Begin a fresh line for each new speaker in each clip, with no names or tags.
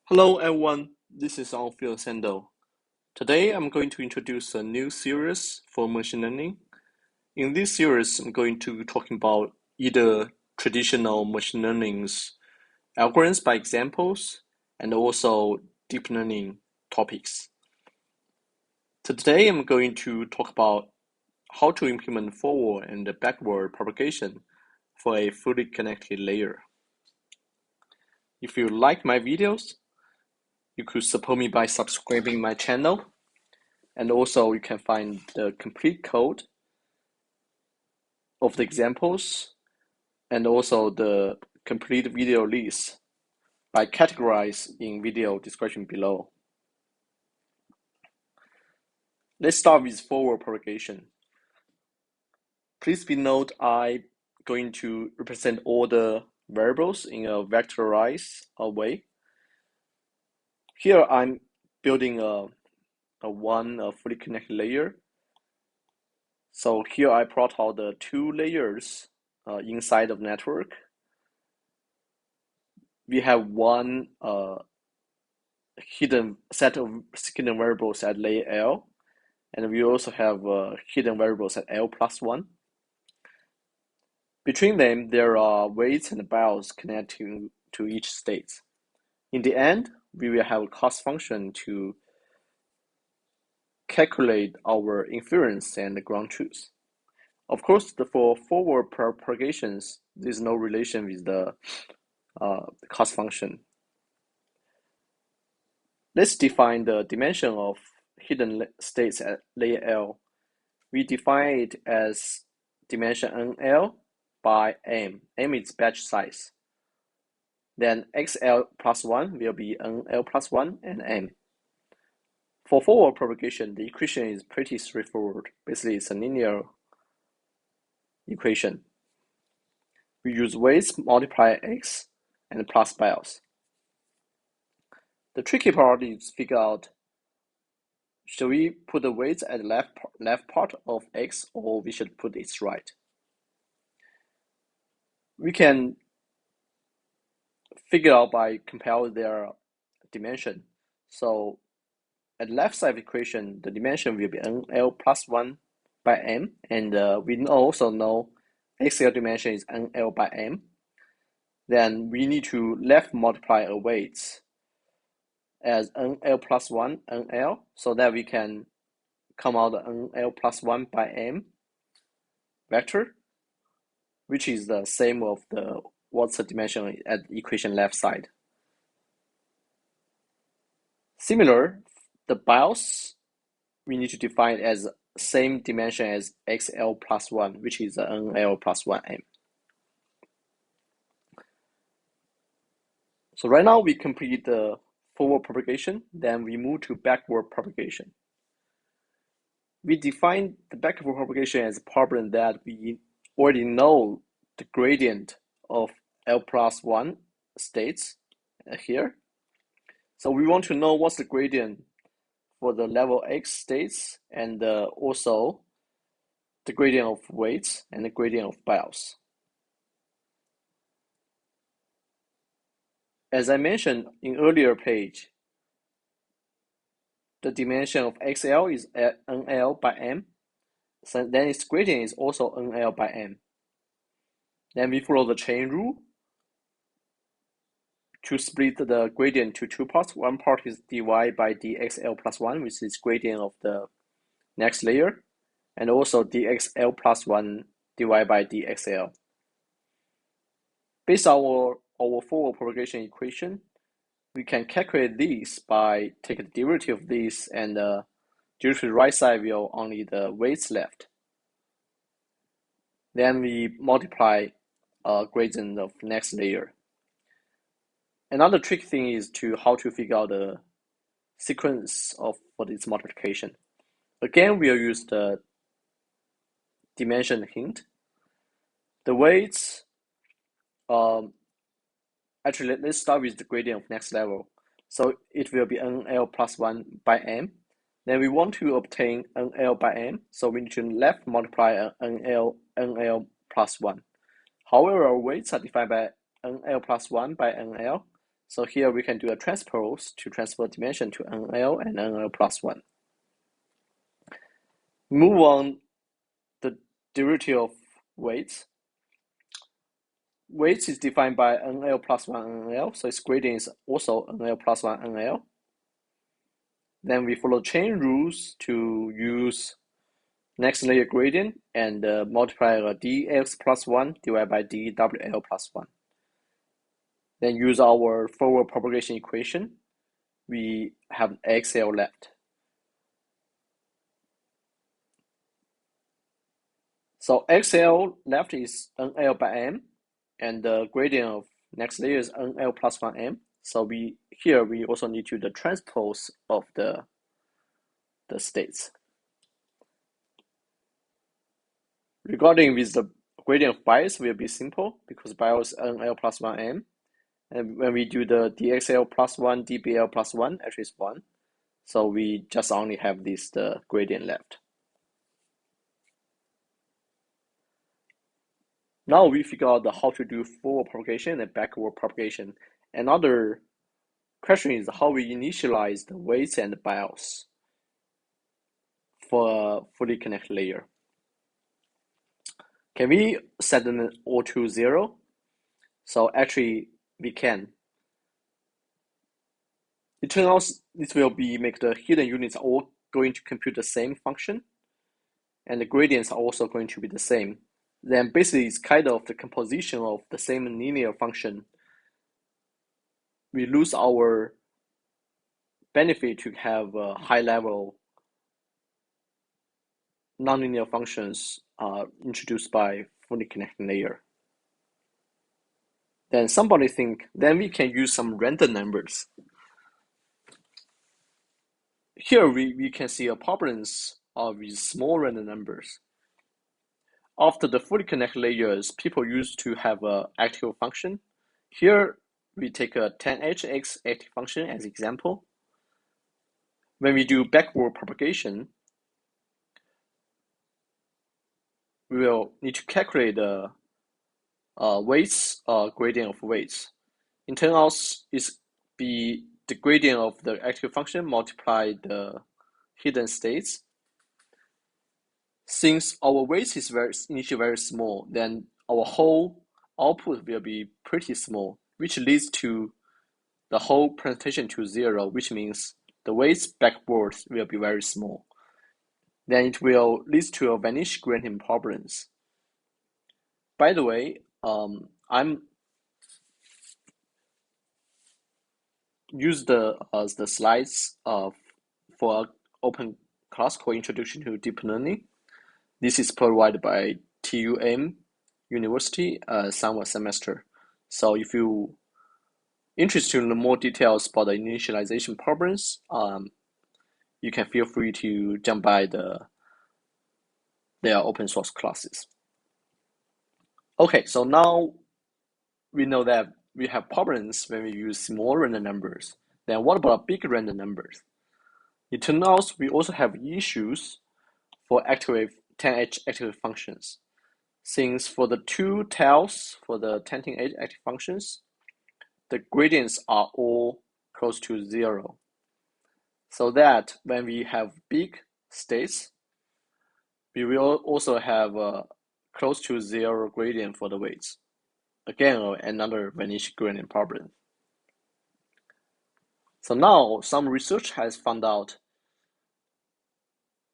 Hello everyone, this is Alfio Sando. Today I'm going to introduce a new series for machine learning. In this series, I'm going to talk about either traditional machine learning's algorithms by examples and also deep learning topics. Today I'm going to talk about how to implement forward and backward propagation for a fully connected layer. If you like my videos, you could support me by subscribing my channel. And also you can find the complete code of the examples and also the complete video list by categorize in video description below. Let's start with forward propagation. Please be note I'm going to represent all the variables in a vectorized way. Here I'm building a fully connected layer. So here I plot out the two layers inside of network. We have one hidden set of hidden variables at layer L, and we also have hidden variables at L plus 1. Between them, there are weights and bounds connecting to each state. In the end, we will have a cost function to calculate our inference and ground truth. Of course, for forward propagations, there's no relation with the cost function. Let's define the dimension of hidden states at layer L. We define it as dimension NL by M. M is batch size. Then XL plus 1 will be NL plus 1 and M. For forward propagation, the equation is pretty straightforward. Basically, it's a linear equation. We use weights multiply X and plus bias. The tricky part is to figure out, should we put the weights at the left part of X or we should put its right? We can figure out by compare their dimension. So at the left side of the equation, the dimension will be NL plus 1 by M, and we also know XL dimension is NL by M. Then we need to left multiply a weights as NL plus 1 NL, so that we can come out the NL plus 1 by M vector, which is the same of the what's the dimension at the equation left side. Similar, the bias we need to define as same dimension as XL plus 1, which is NL plus 1M. So right now we complete the forward propagation, then we move to backward propagation. We define the backward propagation as a problem that we already know the gradient of L plus 1 states here. So we want to know what's the gradient for the level X states and also the gradient of weights and the gradient of bias. As I mentioned in earlier page, the dimension of XL is NL by M, so then its gradient is also NL by M. Then we follow the chain rule to split the gradient to two parts. One part is dy by dxl plus 1, which is gradient of the next layer, and also dxl plus 1 dy by dxl. Based on our forward propagation equation, we can calculate this by taking the derivative of this, and due to the right side will only the weights left. Then we multiply gradient of next layer. Another trick thing is how to figure out the sequence for this multiplication. Again, we'll use the dimension hint. The weights, actually let's start with the gradient of next level. So it will be NL plus 1 by M. Then we want to obtain NL by M, so we need to left multiply NL plus 1. However, our weights are defined by NL plus 1 by NL. So here we can do a transpose to transfer dimension to NL and NL plus 1. Move on the derivative of weights. Weights is defined by NL plus 1 NL, so its gradient is also NL plus 1 NL. Then we follow chain rules to use next layer gradient and multiply dx plus 1 divided by dwl plus 1. Then use our forward propagation equation. We have XL left. So XL left is NL by M, and the gradient of next layer is NL plus 1M. So here we also need to do the transpose of the states. Regarding with the gradient of bias will be simple because bias is NL plus 1M. And when we do the dxl plus 1, dbl plus 1, actually it's 1. So we just only have the gradient left. Now we figure out how to do forward propagation and backward propagation. Another question is how we initialize the weights and the bias for a fully connected layer. Can we set them all to 0? So actually we can. It turns out this will make the hidden units all going to compute the same function, and the gradients are also going to be the same. Then basically it's kind of the composition of the same linear function. We lose our benefit to have a high level nonlinear functions introduced by fully connected layer. Then somebody think, then we can use some random numbers. Here we can see a problems with small random numbers. After the fully connected layers, people used to have an active function. Here we take a tanh(x) active function as example. When we do backward propagation, we will need to calculate the weights, gradient of weights. It turns out it's be the gradient of the active function multiply the hidden states. Since our weight is initially very small, then our whole output will be pretty small, which leads to the whole presentation to 0, which means the weights backwards will be very small. Then it will lead to a vanish gradient problems. By the way, I'm use the slides for open class called Introduction to Deep Learning. This is provided by TUM University summer semester. So if you interested in more details about the initialization problems, you can feel free to jump by their open source classes. Okay, so now we know that we have problems when we use small random numbers. Then what about big random numbers? It turns out we also have issues for tanh(h) active functions. Since for the two tails for the tanh(h) active functions, the gradients are all close to 0. So that when we have big states, we will also have a close to 0 gradient for the weights. Again, another vanish gradient problem. So now some research has found out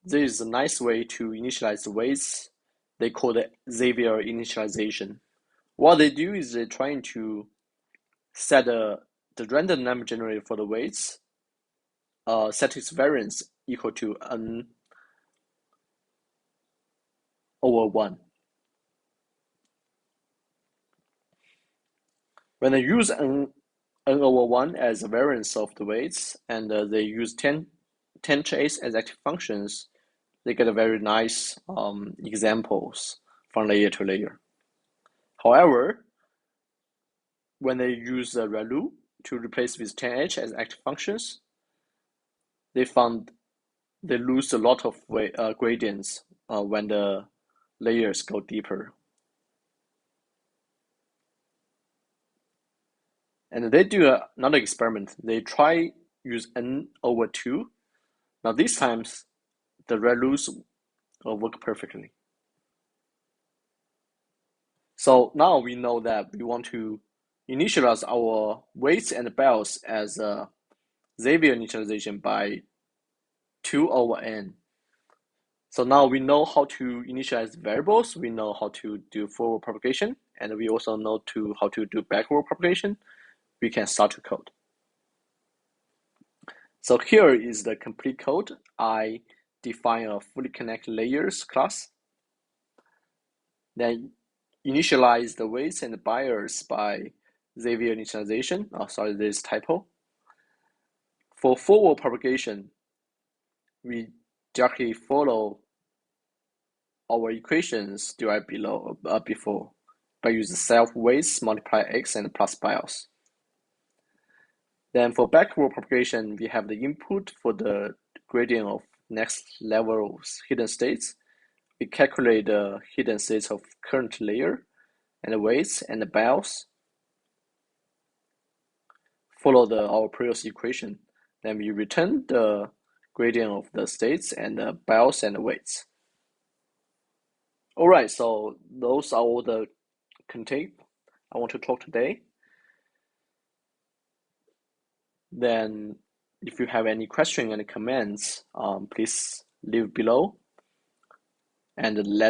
there is a nice way to initialize the weights. They call it Xavier initialization. What they do is they're trying to set the random number generated for the weights, set its variance equal to n over 1. When they use n over 1 as a variance of the weights, and they use tanh(h) as active functions, they get a very nice examples from layer to layer. However, when they use the ReLU to replace with tanh(h) as active functions, they found they lose a lot of gradients when the layers go deeper. And they do another experiment. They try use n over 2. Now these times, the red rules work perfectly. So now we know that we want to initialize our weights and bells as a Xavier initialization by 2 over n. So now we know how to initialize variables, we know how to do forward propagation, and we also know how to do backward propagation. We can start to code. So here is the complete code. I define a fully connected layers class, then initialize the weights and the bias by Xavier initialization. Oh, sorry, this typo. For forward propagation, we directly follow our equations derived before by using self weights multiply x and plus bias. Then for backward propagation, we have the input for the gradient of next level's hidden states. We calculate the hidden states of current layer and the weights and the bias. Follow our previous equation. Then we return the gradient of the states and the bias and the weights. All right, so those are all the content I want to talk today. Then if you have any question, any comments, please leave below and let's